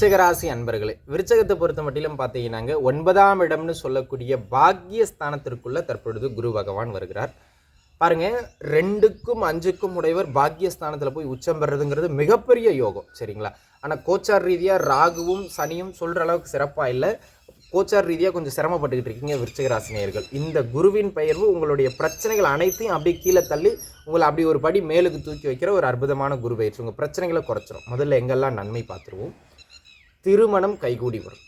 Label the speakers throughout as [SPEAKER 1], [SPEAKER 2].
[SPEAKER 1] விருச்சிகராசி அன்பர்களே, விருச்சகத்தை பொறுத்த மட்டிலும் பார்த்தீங்கன்னாங்க 9ஆம் இடம்னு சொல்லக்கூடிய பாக்கியஸ்தானத்திற்குள்ள தற்பொழுது குரு பகவான் வருகிறார். பாருங்க, 2க்கும் 5க்கும் உடையவர் பாக்கியஸ்தானத்தில் போய் உச்சம் பெறதுங்கிறது மிகப்பெரிய யோகம், சரிங்களா? ஆனால் கோச்சார் ரீதியாக ராகுவும் சனியும் சொல்கிற அளவுக்கு சிறப்பாக இல்லை. கோச்சார் ரீதியாக கொஞ்சம் சிரமப்பட்டுக்கிட்டு இருக்கீங்க விருச்சிகராசினியர்கள். இந்த குருவின் பெயர்வு உங்களுடைய பிரச்சனைகள் அனைத்தையும் அப்படியே கீழே தள்ளி உங்களை அப்படி ஒரு படி மேலுக்கு தூக்கி வைக்கிற ஒரு அற்புதமான குரு பயிற்சி. உங்கள் பிரச்சனைகளை குறைச்சிரும். முதல்ல எங்கெல்லாம் நன்மை பார்த்துருவோம். திருமணம் கைகூடி வரும்.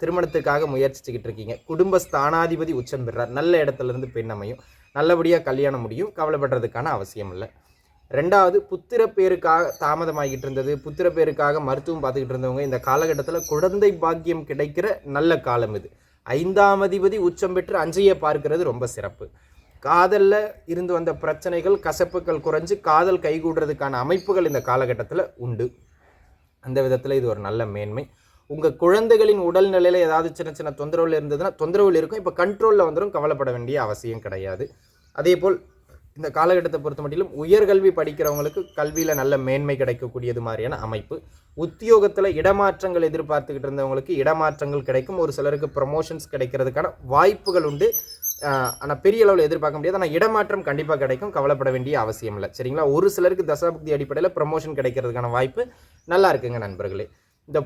[SPEAKER 1] திருமணத்துக்காக முயற்சிச்சுக்கிட்டு இருக்கீங்க. குடும்ப ஸ்தானாதிபதி உச்சம் பெறார். நல்ல இடத்துல இருந்து பெண் அமையும். நல்லபடியாக கல்யாணம் முடியும். கவலைப்படுறதுக்கான அவசியம் இல்லை. 2வது, புத்திர பேருக்காக தாமதமாகிட்டு இருந்தது, புத்திர பேருக்காக மருத்துவம் பார்த்துக்கிட்டு இருந்தவங்க இந்த காலகட்டத்தில் குழந்தை பாக்கியம் கிடைக்கிற நல்ல காலம் இது. 5ஆம் அதிபதி உச்சம் பெற்று 5ஐயை பார்க்கிறது ரொம்ப சிறப்பு. காதலில் இருந்து வந்த பிரச்சனைகள் கசப்புகள் குறைஞ்சு காதல் கைகூடுறதுக்கான அமைப்புகள் இந்த காலகட்டத்தில் உண்டு. அந்த விதத்தில் இது ஒரு நல்ல மேன்மை. உங்கள் குழந்தைகளின் உடல்நிலையில் ஏதாவது சின்ன சின்ன தொந்தரவுகள் இருந்ததுன்னா தொந்தரவுகள் இருக்கும். இப்போ கண்ட்ரோலில் வந்துடும். கவலைப்பட வேண்டிய அவசியம் கிடையாது. அதே போல் இந்த காலகட்டத்தை பொறுத்த மட்டிலும் உயர்கல்வி படிக்கிறவங்களுக்கு கல்வியில் நல்ல மேன்மை கிடைக்கக்கூடியது மாதிரியான அமைப்பு. உத்தியோகத்தில் இடமாற்றங்கள் எதிர்பார்த்துக்கிட்டு இருந்தவங்களுக்கு இடமாற்றங்கள் கிடைக்கும். ஒரு சிலருக்கு ப்ரமோஷன்ஸ் கிடைக்கிறதுக்கான வாய்ப்புகள் உண்டு. ஆனால் பெரிய அளவில் எதிர்பார்க்க முடியாது. ஆனால் இடமாற்றம் கண்டிப்பாக கிடைக்கும். கவலைப்பட வேண்டிய அவசியம் இல்லை, சரிங்களா? ஒரு சிலருக்கு தசாபுக்தி அடிப்படையில் ப்ரமோஷன் கிடைக்கிறதுக்கான வாய்ப்பு நல்லா இருக்குங்க நண்பர்களே. இந்த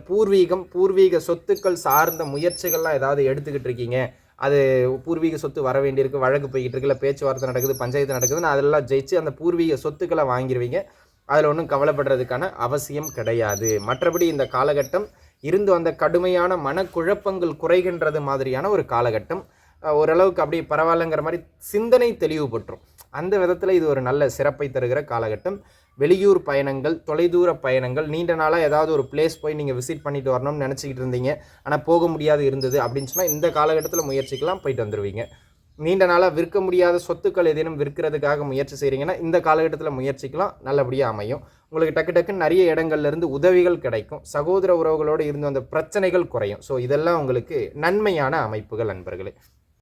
[SPEAKER 1] பூர்வீக சொத்துக்கள் சார்ந்த முயற்சிகள்லாம் ஏதாவது எடுத்துக்கிட்டு இருக்கீங்க, அது பூர்வீக சொத்து வர வேண்டியிருக்கு, வழக்கு போய்கிட்டு இருக்குல்ல, பேச்சுவார்த்தை நடக்குது, பஞ்சாயத்து நடக்குதுன்னு அதெல்லாம் ஜெயிச்சு அந்த பூர்வீக சொத்துக்களை வாங்கிடுவீங்க. அதில் ஒன்றும் கவலைப்படுறதுக்கான அவசியம் கிடையாது. மற்றபடி இந்த காலகட்டம் இருந்து வந்த கடுமையான மனக்குழப்பங்கள் குறைகின்றது மாதிரியான ஒரு காலகட்டம். ஓரளவுக்கு அப்படி பரவாயில்லைங்கிற மாதிரி சிந்தனை தெளிவுபட்டுரும். அந்த விதத்தில் இது ஒரு நல்ல சிறப்பை தருகிற காலகட்டம். வெளியூர் பயணங்கள், தொலைதூர பயணங்கள், நீண்ட நாளாக ஏதாவது ஒரு பிளேஸ் போய் நீங்கள் விசிட் பண்ணிட்டு வரணும்னு நினச்சிக்கிட்டு இருந்தீங்க, ஆனால் போக முடியாது இருந்தது அப்படின்னு சொன்னால் இந்த காலகட்டத்தில் முயற்சிக்கலாம், போயிட்டு வந்துடுவீங்க. நீண்ட நாளாக விற்க முடியாத சொத்துக்கள் ஏதேனும் விற்கிறதுக்காக முயற்சி செய்கிறீங்கன்னா இந்த காலகட்டத்தில் முயற்சிக்கலாம், நல்லபடியாக அமையும். உங்களுக்கு டக்குன்னு நிறைய இடங்கள்லேருந்து உதவிகள் கிடைக்கும். சகோதர உறவுகளோடு இருந்து வந்த பிரச்சனைகள் குறையும். ஸோ இதெல்லாம் உங்களுக்கு நன்மையான அமைப்புகள் நண்பர்களே.